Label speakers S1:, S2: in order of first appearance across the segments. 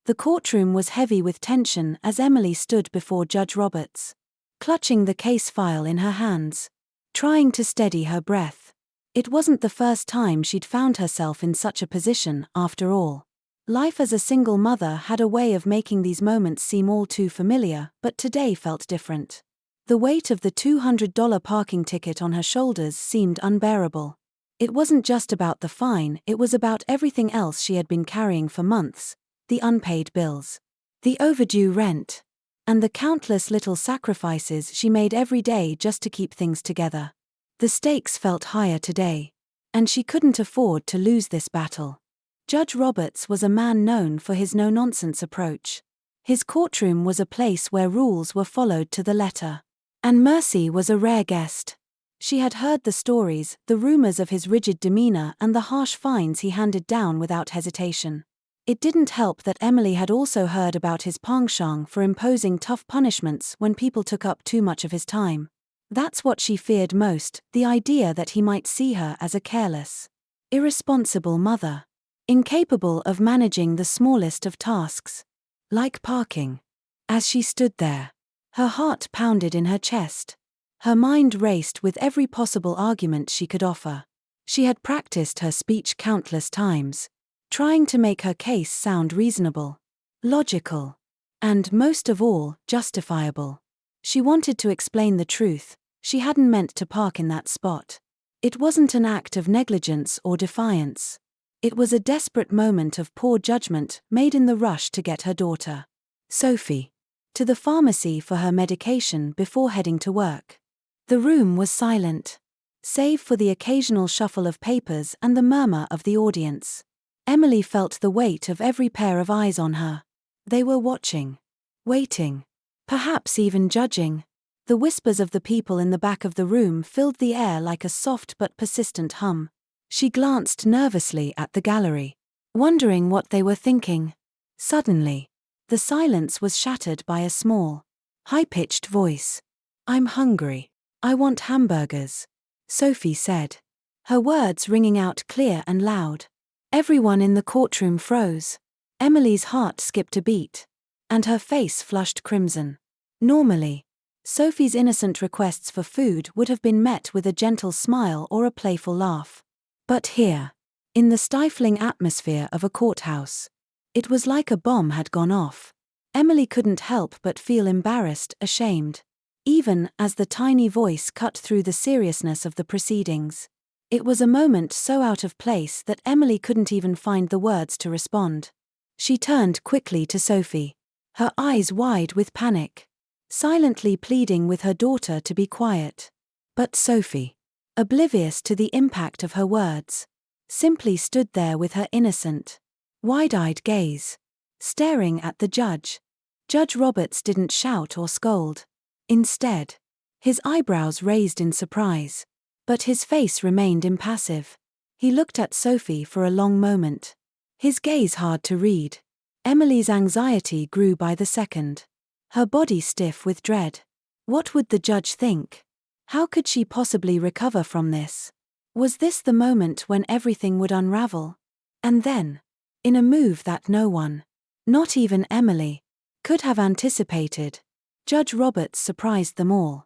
S1: The courtroom was heavy with tension as Emily stood before Judge Roberts, clutching the case file in her hands, trying to steady her breath. It wasn't the first time she'd found herself in such a position, after all. Life as a single mother had a way of making these moments seem all too familiar, but today felt different. The weight of the $200 parking ticket on her shoulders seemed unbearable. It wasn't just about the fine, it was about everything else she had been carrying for months: the unpaid bills, the overdue rent, and the countless little sacrifices she made every day just to keep things together. The stakes felt higher today, and she couldn't afford to lose this battle. Judge Roberts was a man known for his no-nonsense approach. His courtroom was a place where rules were followed to the letter. And Mercy was a rare guest. She had heard the stories, the rumors of his rigid demeanor and the harsh fines he handed down without hesitation. It didn't help that Emily had also heard about his penchant for imposing tough punishments when people took up too much of his time. That's what she feared most, the idea that he might see her as a careless, irresponsible mother, incapable of managing the smallest of tasks, like parking. As she stood there, her heart pounded in her chest. Her mind raced with every possible argument she could offer. She had practiced her speech countless times, trying to make her case sound reasonable, logical, and, most of all, justifiable. She wanted to explain the truth: she hadn't meant to park in that spot. It wasn't an act of negligence or defiance. It was a desperate moment of poor judgment made in the rush to get her daughter, Sophie, to the pharmacy for her medication before heading to work. The room was silent, save for the occasional shuffle of papers and the murmur of the audience. Emily felt the weight of every pair of eyes on her. They were watching, waiting, perhaps even judging. The whispers of the people in the back of the room filled the air like a soft but persistent hum. She glanced nervously at the gallery, wondering what they were thinking. Suddenly, the silence was shattered by a small, high-pitched voice. "I'm hungry. I want hamburgers," Sophie said, her words ringing out clear and loud. Everyone in the courtroom froze. Emily's heart skipped a beat, and her face flushed crimson. Normally, Sophie's innocent requests for food would have been met with a gentle smile or a playful laugh. But here, in the stifling atmosphere of a courthouse, it was like a bomb had gone off. Emily couldn't help but feel embarrassed, ashamed, even as the tiny voice cut through the seriousness of the proceedings. It was a moment so out of place that Emily couldn't even find the words to respond. She turned quickly to Sophie, her eyes wide with panic, silently pleading with her daughter to be quiet. But Sophie, oblivious to the impact of her words, simply stood there with her innocent, wide-eyed gaze, staring at the judge. Judge Roberts didn't shout or scold. Instead, his eyebrows raised in surprise, but his face remained impassive. He looked at Sophie for a long moment, his gaze hard to read. Emily's anxiety grew by the second, her body stiff with dread. What would the judge think? How could she possibly recover from this? Was this the moment when everything would unravel? And then, in a move that no one, not even Emily, could have anticipated, Judge Roberts surprised them all.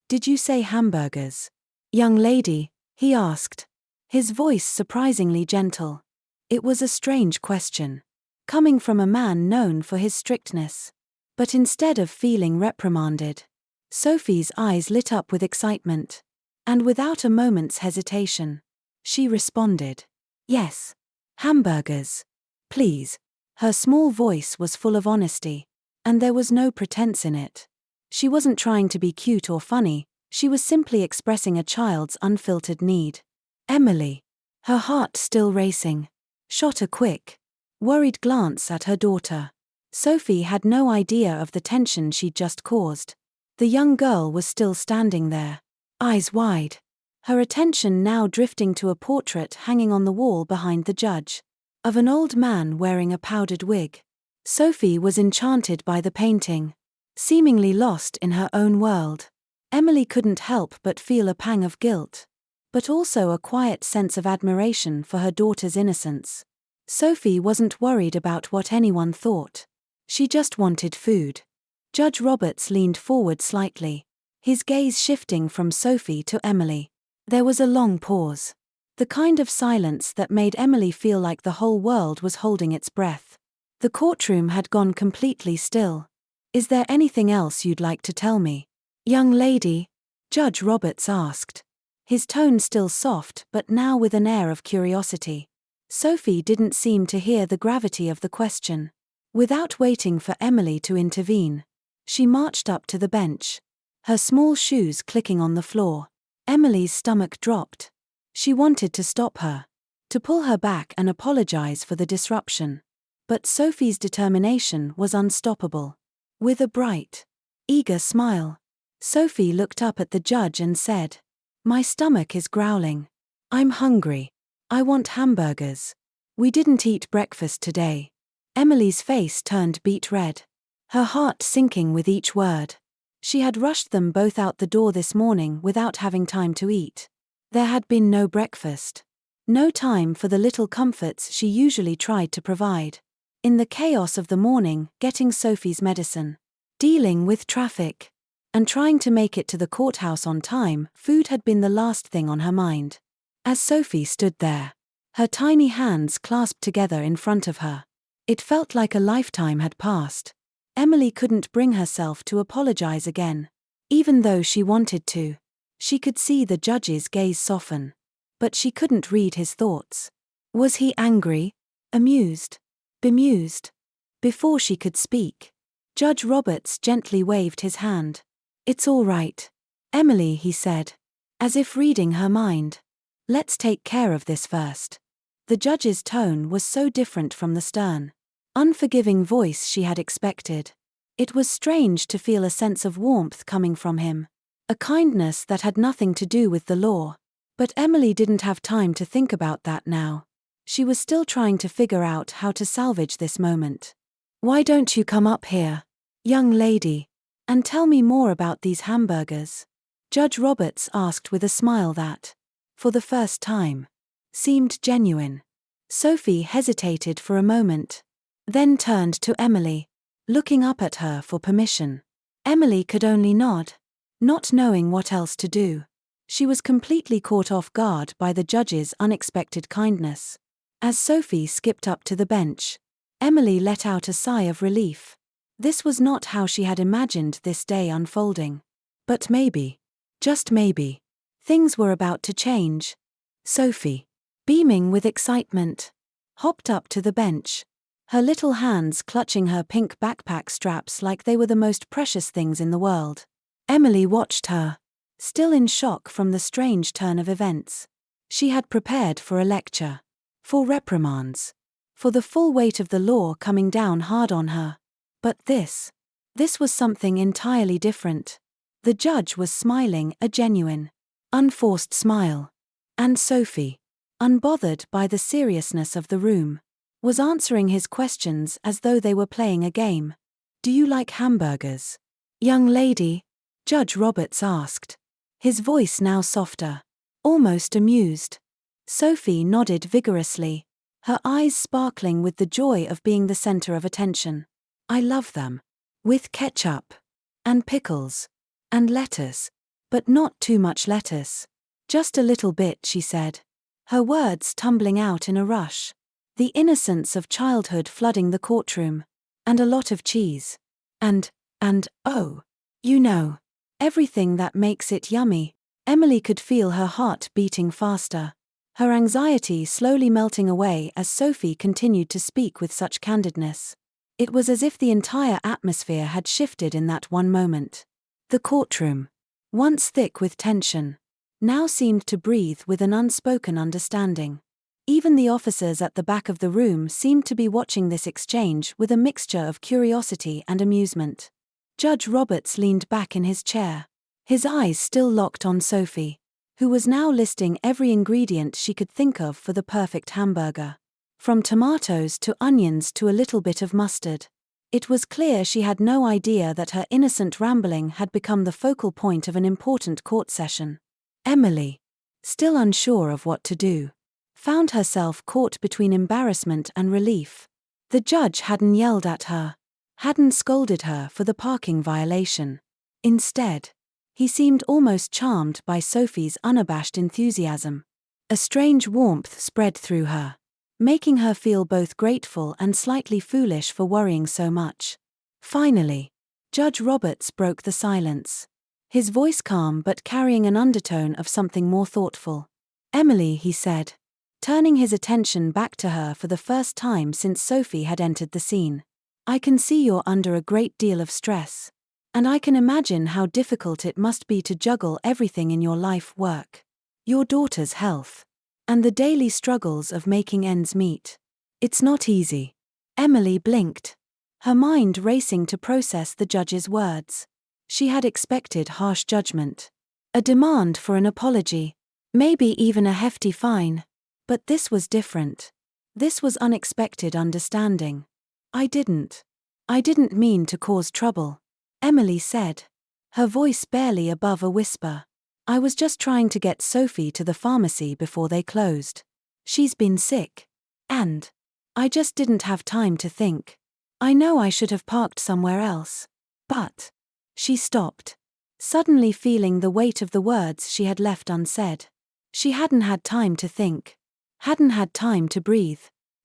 S1: "Did you say hamburgers, young lady?" he asked, his voice surprisingly gentle. It was a strange question, coming from a man known for his strictness. But instead of feeling reprimanded, Sophie's eyes lit up with excitement, and without a moment's hesitation, she responded, "Yes, hamburgers, please." Her small voice was full of honesty, and there was no pretense in it. She wasn't trying to be cute or funny, she was simply expressing a child's unfiltered need. Emily, her heart still racing, shot a quick, worried glance at her daughter. Sophie had no idea of the tension she'd just caused. The young girl was still standing there, eyes wide, her attention now drifting to a portrait hanging on the wall behind the judge, of an old man wearing a powdered wig. Sophie was enchanted by the painting, seemingly lost in her own world. Emily couldn't help but feel a pang of guilt, but also a quiet sense of admiration for her daughter's innocence. Sophie wasn't worried about what anyone thought. She just wanted food. Judge Roberts leaned forward slightly, his gaze shifting from Sophie to Emily. There was a long pause. The kind of silence that made Emily feel like the whole world was holding its breath. The courtroom had gone completely still. "Is there anything else you'd like to tell me, young lady?" Judge Roberts asked. His tone still soft but now with an air of curiosity. Sophie didn't seem to hear the gravity of the question. Without waiting for Emily to intervene, she marched up to the bench, her small shoes clicking on the floor. Emily's stomach dropped. She wanted to stop her, to pull her back and apologize for the disruption. But Sophie's determination was unstoppable. With a bright, eager smile, Sophie looked up at the judge and said, "My stomach is growling. I'm hungry. I want hamburgers. We didn't eat breakfast today." Emily's face turned beet red, her heart sinking with each word. She had rushed them both out the door this morning without having time to eat. There had been no breakfast. No time for the little comforts she usually tried to provide. In the chaos of the morning, getting Sophie's medicine, dealing with traffic, and trying to make it to the courthouse on time, food had been the last thing on her mind. As Sophie stood there, her tiny hands clasped together in front of her, it felt like a lifetime had passed. Emily couldn't bring herself to apologize again. Even though she wanted to, she could see the judge's gaze soften. But she couldn't read his thoughts. Was he angry? Amused? Bemused? Before she could speak, Judge Roberts gently waved his hand. "It's all right, Emily," he said, as if reading her mind. "Let's take care of this first." The judge's tone was so different from the stern, unforgiving voice she had expected. It was strange to feel a sense of warmth coming from him, a kindness that had nothing to do with the law. But Emily didn't have time to think about that now. She was still trying to figure out how to salvage this moment. "Why don't you come up here, young lady, and tell me more about these hamburgers?" Judge Roberts asked with a smile that, for the first time, seemed genuine. Sophie hesitated for a moment, then turned to Emily, looking up at her for permission. Emily could only nod, not knowing what else to do. She was completely caught off guard by the judge's unexpected kindness. As Sophie skipped up to the bench, Emily let out a sigh of relief. This was not how she had imagined this day unfolding. But maybe, just maybe, things were about to change. Sophie, beaming with excitement, hopped up to the bench, her little hands clutching her pink backpack straps like they were the most precious things in the world. Emily watched her, still in shock from the strange turn of events. She had prepared for a lecture, for reprimands, for the full weight of the law coming down hard on her. But this was something entirely different. The judge was smiling, a genuine, unforced smile. And Sophie, unbothered by the seriousness of the room, was answering his questions as though they were playing a game. "Do you like hamburgers, young lady?" Judge Roberts asked, his voice now softer, almost amused. Sophie nodded vigorously, her eyes sparkling with the joy of being the center of attention. "I love them. With ketchup. And pickles. And lettuce. But not too much lettuce. Just a little bit," she said, her words tumbling out in a rush. The innocence of childhood flooding the courtroom. "And a lot of cheese. And, oh, you know, everything that makes it yummy." Emily could feel her heart beating faster, her anxiety slowly melting away as Sophie continued to speak with such candidness. It was as if the entire atmosphere had shifted in that one moment. The courtroom, once thick with tension, now seemed to breathe with an unspoken understanding. Even the officers at the back of the room seemed to be watching this exchange with a mixture of curiosity and amusement. Judge Roberts leaned back in his chair, his eyes still locked on Sophie, who was now listing every ingredient she could think of for the perfect hamburger. From tomatoes to onions to a little bit of mustard. It was clear she had no idea that her innocent rambling had become the focal point of an important court session. Emily, still unsure of what to do, found herself caught between embarrassment and relief. The judge hadn't yelled at her, hadn't scolded her for the parking violation. Instead, he seemed almost charmed by Sophie's unabashed enthusiasm. A strange warmth spread through her, making her feel both grateful and slightly foolish for worrying so much. Finally, Judge Roberts broke the silence. His voice calm but carrying an undertone of something more thoughtful. "Emily," he said, turning his attention back to her for the first time since Sophie had entered the scene. "I can see you're under a great deal of stress. And I can imagine how difficult it must be to juggle everything in your life, work, your daughter's health, and the daily struggles of making ends meet. It's not easy." Emily blinked, her mind racing to process the judge's words. She had expected harsh judgment, a demand for an apology, maybe even a hefty fine. But this was different. This was unexpected understanding. I didn't mean to cause trouble," Emily said, her voice barely above a whisper. "I was just trying to get Sophie to the pharmacy before they closed. She's been sick. And I just didn't have time to think. I know I should have parked somewhere else. But..." She stopped, suddenly feeling the weight of the words she had left unsaid. She hadn't had time to think. Hadn't had time to breathe.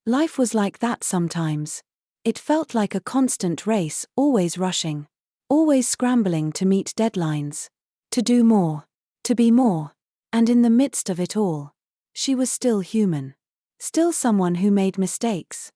S1: Life was like that sometimes. It felt like a constant race, always rushing. Always scrambling to meet deadlines. To do more. To be more. And in the midst of it all, she was still human. Still someone who made mistakes.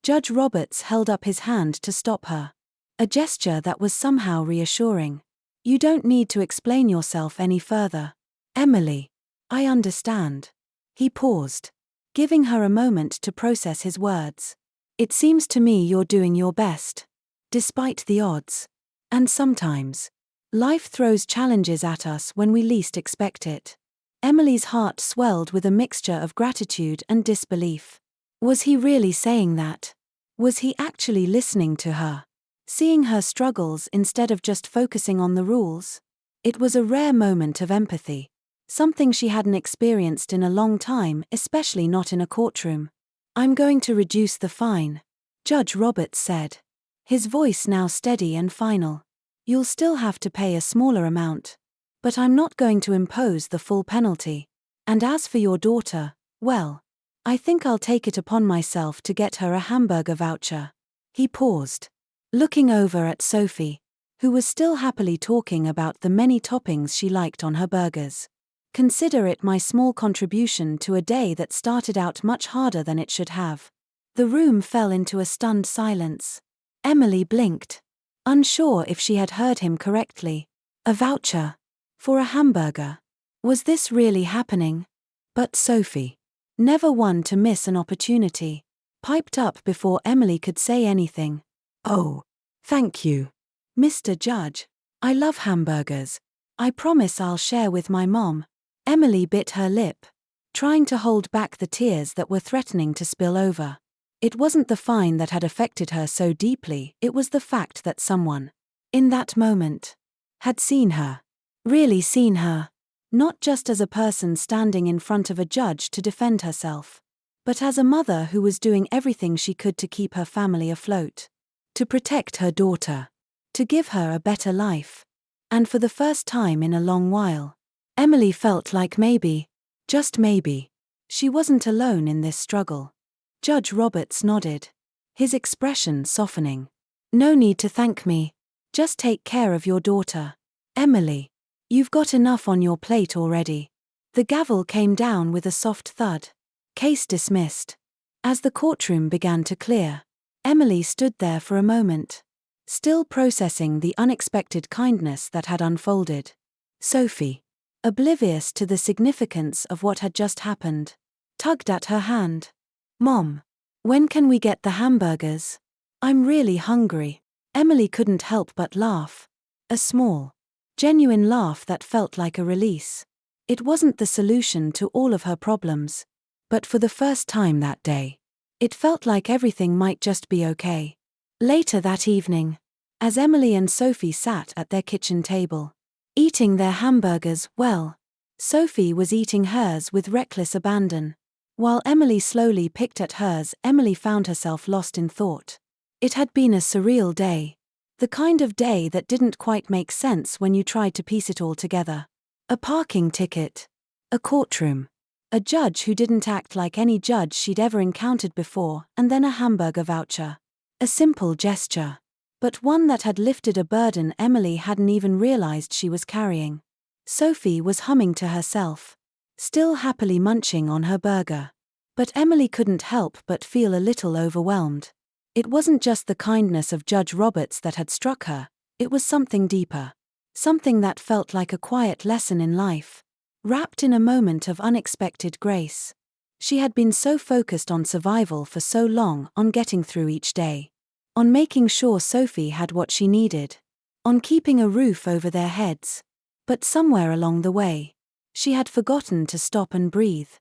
S1: Judge Roberts held up his hand to stop her. A gesture that was somehow reassuring. "You don't need to explain yourself any further, Emily. I understand." He paused, giving her a moment to process his words. "It seems to me you're doing your best, despite the odds. And sometimes, life throws challenges at us when we least expect it." Emily's heart swelled with a mixture of gratitude and disbelief. Was he really saying that? Was he actually listening to her? Seeing her struggles instead of just focusing on the rules? It was a rare moment of empathy. Something she hadn't experienced in a long time, especially not in a courtroom. "I'm going to reduce the fine," Judge Roberts said, his voice now steady and final. "You'll still have to pay a smaller amount. But I'm not going to impose the full penalty. And as for your daughter, well, I think I'll take it upon myself to get her a hamburger voucher." He paused, looking over at Sophie, who was still happily talking about the many toppings she liked on her burgers. "Consider it my small contribution to a day that started out much harder than it should have." The room fell into a stunned silence. Emily blinked, unsure if she had heard him correctly. A voucher? For a hamburger? Was this really happening? But Sophie, never one to miss an opportunity, piped up before Emily could say anything. "Oh, thank you, Mr. Judge. I love hamburgers. I promise I'll share with my mom." Emily bit her lip, trying to hold back the tears that were threatening to spill over. It wasn't the fine that had affected her so deeply, it was the fact that someone, in that moment, had seen her. Really seen her. Not just as a person standing in front of a judge to defend herself, but as a mother who was doing everything she could to keep her family afloat. To protect her daughter. To give her a better life. And for the first time in a long while, Emily felt like maybe, just maybe, she wasn't alone in this struggle. Judge Roberts nodded, his expression softening. "No need to thank me. Just take care of your daughter, Emily. You've got enough on your plate already." The gavel came down with a soft thud. Case dismissed. As the courtroom began to clear, Emily stood there for a moment, still processing the unexpected kindness that had unfolded. Sophie, oblivious to the significance of what had just happened, tugged at her hand. "Mom, when can we get the hamburgers? I'm really hungry." Emily couldn't help but laugh. A small, genuine laugh that felt like a release. It wasn't the solution to all of her problems, but for the first time that day, it felt like everything might just be okay. Later that evening, as Emily and Sophie sat at their kitchen table, eating their hamburgers, well, Sophie was eating hers with reckless abandon. While Emily slowly picked at hers, Emily found herself lost in thought. It had been a surreal day. The kind of day that didn't quite make sense when you tried to piece it all together. A parking ticket. A courtroom. A judge who didn't act like any judge she'd ever encountered before, and then a hamburger voucher. A simple gesture. But one that had lifted a burden Emily hadn't even realized she was carrying. Sophie was humming to herself, still happily munching on her burger. But Emily couldn't help but feel a little overwhelmed. It wasn't just the kindness of Judge Roberts that had struck her, it was something deeper. Something that felt like a quiet lesson in life, wrapped in a moment of unexpected grace. She had been so focused on survival for so long, on getting through each day, on making sure Sophie had what she needed, on keeping a roof over their heads. But somewhere along the way, she had forgotten to stop and breathe,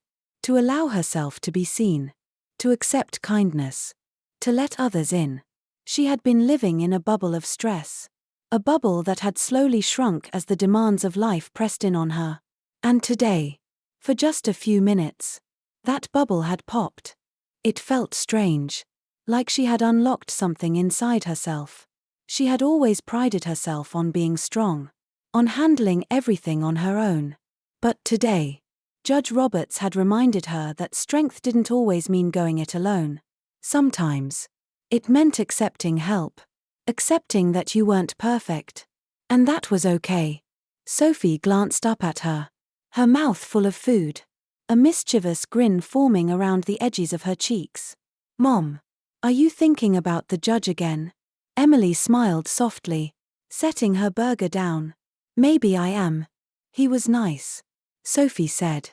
S1: to allow herself to be seen, to accept kindness, to let others in. She had been living in a bubble of stress, a bubble that had slowly shrunk as the demands of life pressed in on her. And today, for just a few minutes, that bubble had popped. It felt strange, like she had unlocked something inside herself. She had always prided herself on being strong, on handling everything on her own. But today, Judge Roberts had reminded her that strength didn't always mean going it alone. Sometimes, it meant accepting help, accepting that you weren't perfect. And that was okay. Sophie glanced up at her, her mouth full of food, a mischievous grin forming around the edges of her cheeks. "Mom, are you thinking about the judge again?" Emily smiled softly, setting her burger down. "Maybe I am. He was nice," Sophie said,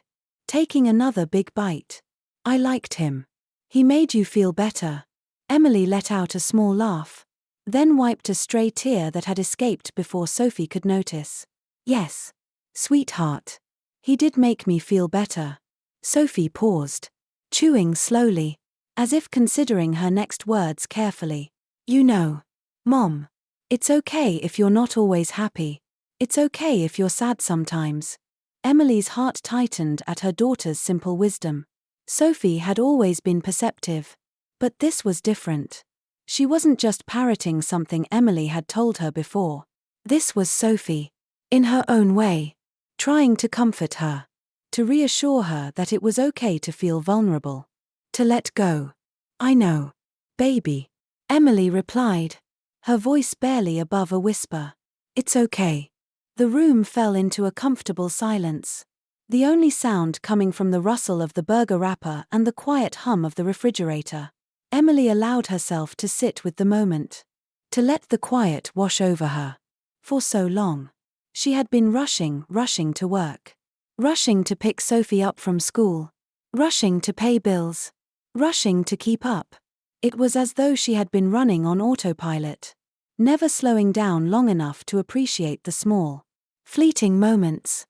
S1: taking another big bite. "I liked him. He made you feel better." Emily let out a small laugh, then wiped a stray tear that had escaped before Sophie could notice. "Yes, sweetheart. He did make me feel better." Sophie paused, chewing slowly, as if considering her next words carefully. "You know, Mom, it's okay if you're not always happy. It's okay if you're sad sometimes." Emily's heart tightened at her daughter's simple wisdom. Sophie had always been perceptive, but this was different. She wasn't just parroting something Emily had told her before. This was Sophie, in her own way, trying to comfort her, to reassure her that it was okay to feel vulnerable, to let go. "I know, baby," Emily replied, her voice barely above a whisper. "It's okay." The room fell into a comfortable silence, the only sound coming from the rustle of the burger wrapper and the quiet hum of the refrigerator. Emily allowed herself to sit with the moment, to let the quiet wash over her. For so long, she had been rushing to work, rushing to pick Sophie up from school, rushing to pay bills, rushing to keep up. It was as though she had been running on autopilot, never slowing down long enough to appreciate the small, fleeting moments.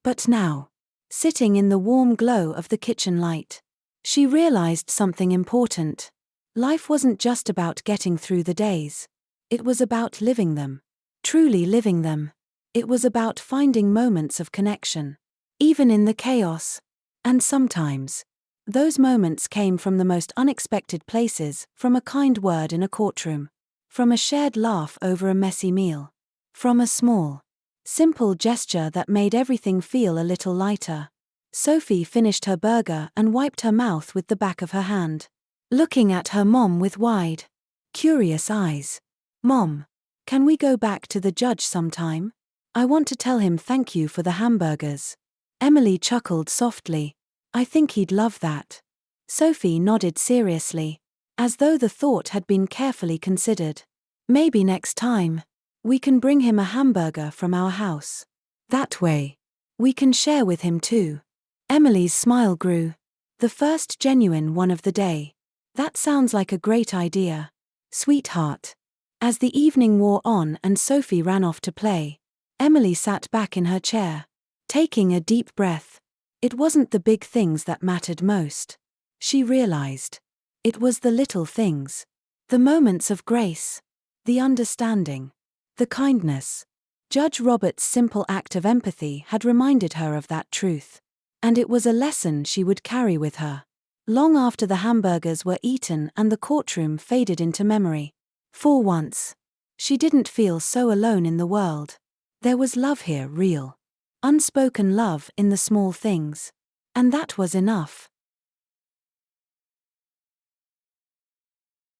S1: But now, sitting in the warm glow of the kitchen light, she realized something important. Life wasn't just about getting through the days. It was about living them, truly living them. It was about finding moments of connection, even in the chaos. And sometimes, those moments came from the most unexpected places, from a kind word in a courtroom, from a shared laugh over a messy meal, from a small, simple gesture that made everything feel a little lighter. Sophie finished her burger and wiped her mouth with the back of her hand, looking at her mom with wide, curious eyes. "Mom, can we go back to the judge sometime? I want to tell him thank you for the hamburgers." Emily chuckled softly. "I think he'd love that." Sophie nodded seriously, as though the thought had been carefully considered. "Maybe next time, we can bring him a hamburger from our house. That way, we can share with him too." Emily's smile grew, the first genuine one of the day. "That sounds like a great idea, sweetheart." As the evening wore on and Sophie ran off to play, Emily sat back in her chair, taking a deep breath. It wasn't the big things that mattered most, she realized. It was the little things, the moments of grace, the understanding, the kindness. Judge Roberts' simple act of empathy had reminded her of that truth, and it was a lesson she would carry with her, long after the hamburgers were eaten and the courtroom faded into memory. For once, she didn't feel so alone in the world. There was love here, real. Unspoken love in the small things. And that was enough.